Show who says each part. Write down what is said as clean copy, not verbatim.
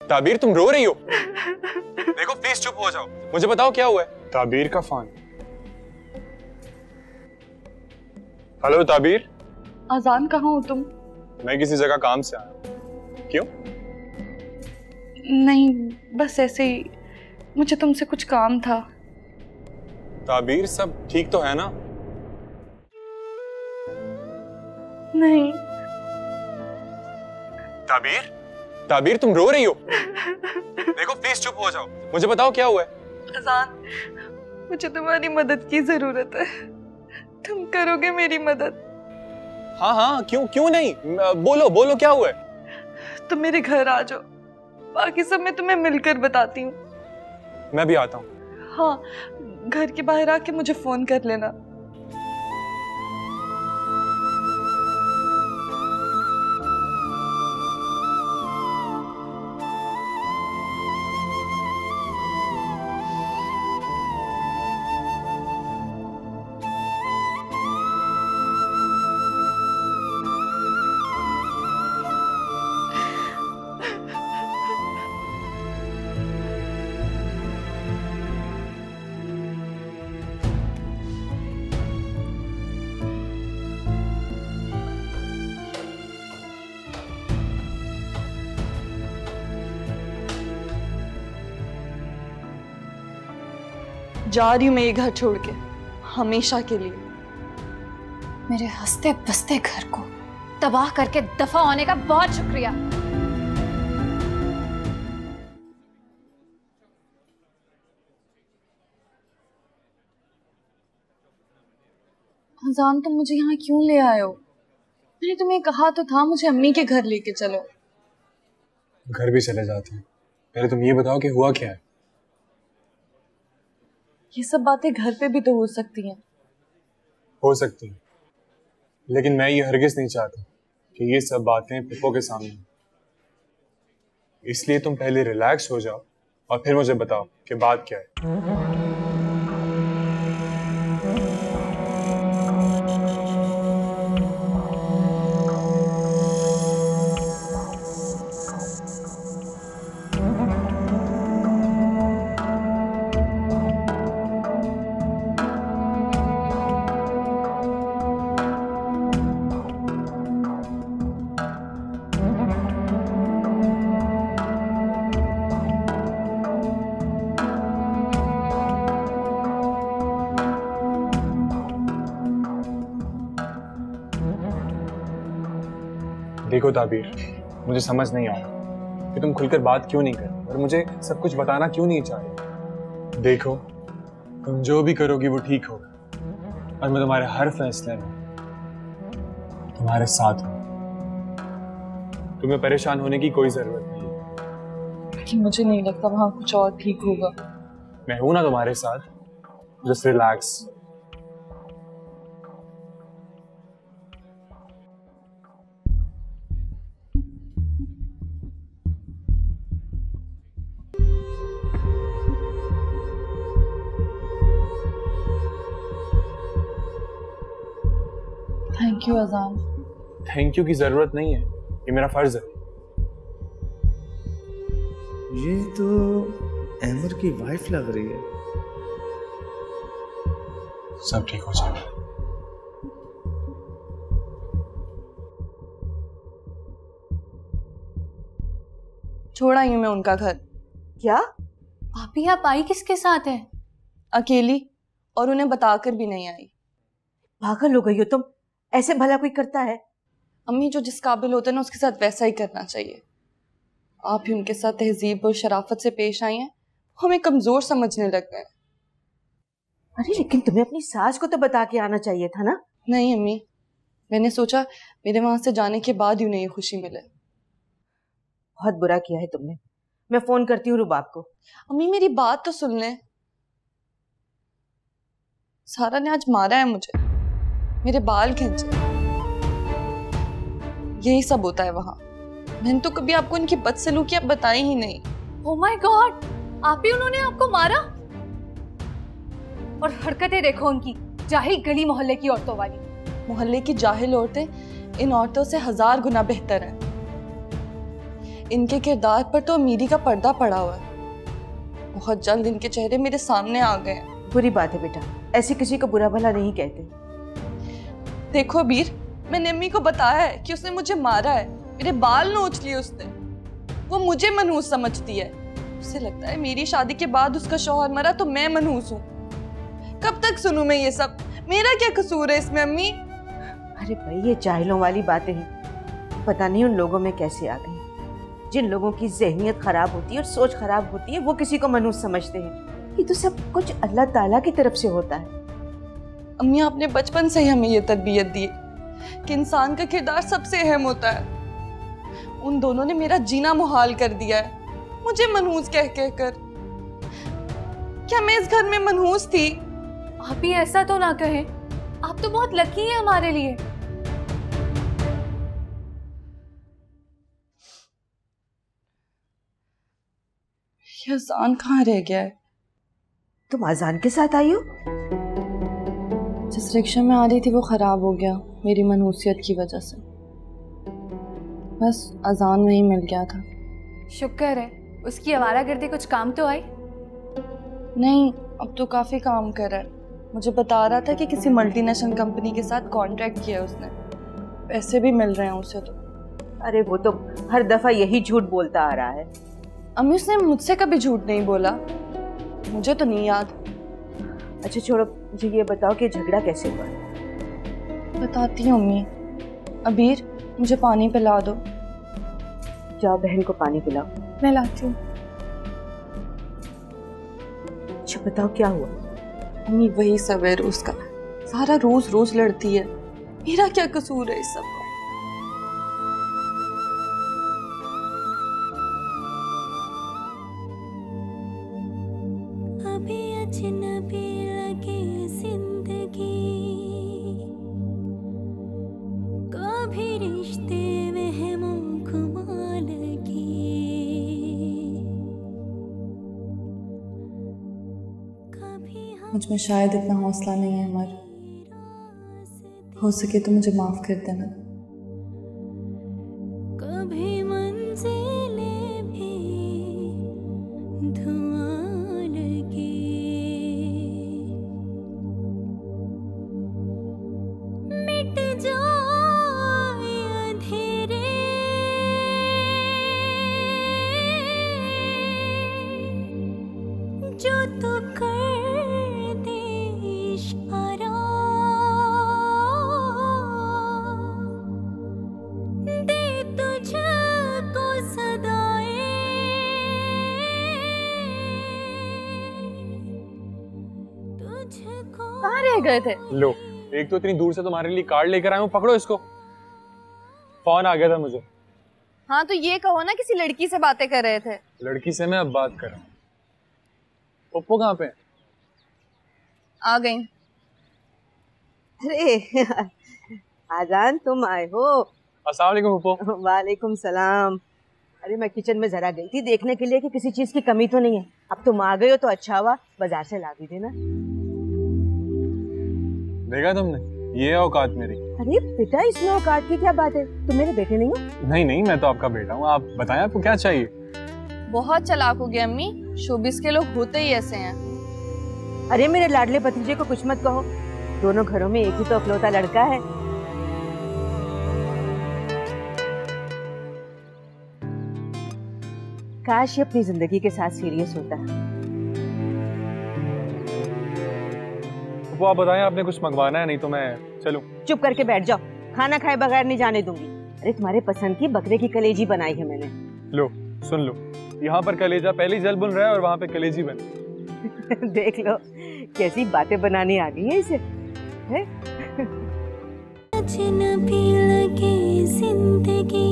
Speaker 1: ताबीर तुम रो रही हो? देखो प्लीज चुप हो जाओ, मुझे बताओ क्या हुआ है। ताबीर का फोन। हेलो ताबीर।
Speaker 2: अजान, कहाँ हो तुम?
Speaker 1: मैं किसी जगह काम से आया हूँ। क्यों?
Speaker 2: नहीं, बस ऐसे ही, मुझे तुमसे कुछ काम था।
Speaker 1: ताबीर सब ठीक तो है ना?
Speaker 2: नहीं।
Speaker 1: ताबीर, ताबीर तुम रो रही हो? देखो प्लीज चुप हो जाओ, मुझे बताओ क्या हुआ है।
Speaker 2: अजान, मुझे तुम्हारी मदद की जरूरत है। तुम करोगे मेरी मदद?
Speaker 1: हाँ हाँ, क्यों क्यों नहीं, बोलो बोलो क्या हुआ है।
Speaker 2: तुम मेरे घर आ जाओ, बाकी सब मैं तुम्हें मिलकर बताती हूँ।
Speaker 1: मैं भी आता हूँ।
Speaker 2: हाँ, घर के बाहर आके मुझे फोन कर लेना। जा रही हूँ मैं ये घर छोड़ के, हमेशा के लिए।
Speaker 3: मेरे हंसते बसते घर को तबाह करके दफा होने का बहुत शुक्रिया।
Speaker 2: अजान, तुम मुझे यहाँ क्यों ले आए हो? मैंने तुम्हें कहा तो था मुझे अम्मी के घर लेके चलो।
Speaker 1: घर भी चले जाते हैं, पहले तुम ये बताओ कि हुआ क्या है।
Speaker 2: ये सब बातें घर पे भी तो हो सकती हैं।
Speaker 1: हो सकती है, लेकिन मैं ये हरगिज नहीं चाहता कि ये सब बातें पप्पो के सामने। इसलिए तुम पहले रिलैक्स हो जाओ और फिर मुझे बताओ कि बात क्या है। देखो ताबीर, मुझे समझ नहीं आ रहा कि तुम खुलकर बात क्यों नहीं कर रही और मुझे सब कुछ बताना क्यों नहीं चाह रही। देखो, तुम जो भी करोगी वो ठीक होगा और मैं तुम्हारे हर फैसले में तुम्हारे साथ हूँ। तुम्हें परेशान होने की कोई जरूरत नहीं।
Speaker 2: लेकिन मुझे नहीं लगता वहां कुछ और ठीक होगा।
Speaker 1: मैं हूं ना तुम्हारे साथ, जस्ट रिलैक्स।
Speaker 2: थैंक यू अजान।
Speaker 1: थैंक यू की जरूरत नहीं है, ये मेरा फर्ज है।
Speaker 4: ये तो अहमद की वाइफ लग रही है।
Speaker 1: सब ठीक हो जाएगा।
Speaker 2: छोड़ आई हूँ मैं उनका घर।
Speaker 3: क्या भाभी, आप आई किसके साथ हैं?
Speaker 2: अकेली, और उन्हें बताकर भी नहीं आई।
Speaker 5: पागल हो गई हो तुम, ऐसे भला कोई करता है?
Speaker 2: अम्मी, जो जिस काबिल होता है ना उसके साथ वैसा ही करना चाहिए। आप ही उनके साथ तहजीब और शराफत से पेश आई हैं, हमें कमजोर समझने लग गए।
Speaker 5: अरे लेकिन तुम्हें अपनी सास को तो बता के आना चाहिए था ना।
Speaker 2: नहीं अम्मी, मैंने सोचा मेरे वहां से जाने के बाद ही उन्हें ये खुशी मिले।
Speaker 5: बहुत बुरा किया है तुमने। मैं फोन करती हूँ रुबाब को।
Speaker 2: अम्मी मेरी बात तो सुन ले। सारा ने आज मारा है मुझे, मेरे बाल खींचे। यही सब होता है वहां। मैंने तो कभी आपको इनकी बदसलूकियां बताई ही नहीं।
Speaker 3: ओह माय गॉड, आप ही उन्होंने आपको मारा? और हरकतें देखो उनकी, जाहिल गली मोहल्ले की औरतों वाली।
Speaker 2: मोहल्ले की जाहिल औरतें इन औरतों से 1000 गुना बेहतर हैं। इनके किरदार पर तो अमीरी का पर्दा पड़ा हुआ है। बहुत जल्द इनके चेहरे मेरे सामने आ गए हैं।
Speaker 5: बुरी बात है बेटा, ऐसे किसी को बुरा भला नहीं कहते।
Speaker 2: देखो वीर, मैंने अम्मी को बताया है कि उसने मुझे मारा है, मेरे बाल नोच लिए उसने। वो मुझे मनहूस समझती है। उसे लगता है मेरी शादी के बाद उसका शौहर मरा तो मैं मनहूस हूँ। कब तक सुनूं मैं ये सब? मेरा क्या कसूर है इसमें अम्मी?
Speaker 5: अरे भाई, ये जाहिलों वाली बातें हैं। पता नहीं उन लोगों में कैसे आ गई। जिन लोगों की ज़हनियत खराब होती है और सोच खराब होती है, वो किसी को मनहूस समझते हैं। ये तो सब कुछ अल्लाह ताला की तरफ से होता है।
Speaker 2: अम्मी, आपने बचपन से ही हमें ये तरबियत दी कि इंसान का किरदार सबसे अहम होता है। उन दोनों ने मेरा जीना मुहाल कर दिया है, मुझे मनहूस कह कर। क्या मैं इस घर में मनहूस थी?
Speaker 3: आप ही ऐसा तो ना कहें, आप तो बहुत लकी हैं हमारे लिए।
Speaker 2: ये अजान कहाँ रह गया है?
Speaker 5: तुम अजान के साथ आई हो?
Speaker 2: जिस रिक्शा में आ रही थी वो खराब हो गया मेरी मनहूसियत की वजह से। बस अजान में ही मिल गया था।
Speaker 3: शुक्र है, उसकी आवारागर्दी कुछ काम तो आई।
Speaker 2: नहीं, अब तो काफी काम कर रहा है। मुझे बता रहा था कि किसी मल्टीनेशनल कंपनी के साथ कॉन्ट्रैक्ट किया उसने, पैसे भी मिल रहे हैं उसे तो।
Speaker 5: अरे वो तो हर दफा यही झूठ बोलता आ रहा है।
Speaker 2: अम्मी, उसने मुझसे कभी झूठ नहीं बोला, मुझे तो नहीं याद।
Speaker 5: अच्छा छोड़ो, मुझे ये बताओ कि झगड़ा कैसे हुआ?
Speaker 2: बताती हूँ अम्मी। अबीर, मुझे पानी पिला दो।
Speaker 5: जाओ बहन को पानी पिलाओ।
Speaker 2: मैं लाती हूँ।
Speaker 5: अच्छा बताओ क्या हुआ?
Speaker 2: अम्मी, वही सब है रोज का। सारा रोज रोज लड़ती है। मेरा क्या कसूर है इस सब का?
Speaker 6: अभी अजनबी लगे जिंदगी, कभी रिश्ते वहमों खुमाल की।
Speaker 2: मुझ में शायद इतना हौसला नहीं है अमर। हो सके तो मुझे माफ कर देना।
Speaker 6: कभी मंजिलें भी धुआं लगी, मिट जाए अंधेरे, जो तू कर दे इशारा, दे तुझको सदाएं, तुझको।
Speaker 2: कहाँ रह गए थे?
Speaker 1: लो, एक तो इतनी दूर से तुम्हारे लिए कार्ड लेकर आया हूँ, पकड़ो इसको। फोन आ गया था मुझे।
Speaker 2: हाँ तो ये कहो ना किसी लड़की से बातें कर रहे थे।
Speaker 1: लड़की से मैं अब बात कर रहा हूँ। पप्पू कहाँ पे?
Speaker 2: आ गई।
Speaker 5: अरे आजान, तुम आए हो?
Speaker 1: अस्सलाम वालेकुम पप्पू।
Speaker 5: वालेकुम सलाम। अरे मैं किचन में जरा गई थी देखने के लिए कि किसी चीज की कमी तो नहीं है। अब तुम आ गए हो तो अच्छा हुआ, बाजार से ला भी देना।
Speaker 1: देखा तुमने, ये है औकात मेरी।
Speaker 5: अरे बेटा, इसमें औकात की क्या बात है? तुम मेरे बेटे नहीं हो?
Speaker 1: नहीं नहीं, मैं तो आपका बेटा हूँ। आप बताएं आपको क्या चाहिए?
Speaker 2: बहुत चालाक हो गया अम्मी, शोबिस के लोग होते ही ऐसे हैं।
Speaker 5: अरे मेरे लाडले भतीजे को कुछ मत कहो, दोनों घरों में एक ही तो अकलौता लड़का है। काश ये अपनी जिंदगी के साथ सीरियस होता है।
Speaker 1: पप्पू आप बताएं, आपने कुछ मंगवाना है? नहीं तो मैं चलूं।
Speaker 5: चुप करके बैठ जाओ, खाना खाए बगैर नहीं जाने दूंगी। अरे तुम्हारे पसंद की बकरे की कलेजी बनाई है मैंने।
Speaker 1: लो सुन लो, यहाँ पर कलेजा पहली जल बुन रहा है और वहाँ पे कलेजी बन।
Speaker 5: देख लो कैसी बातें बनानी आ गई है इसे।
Speaker 6: अजनबी लगे जिंदगी,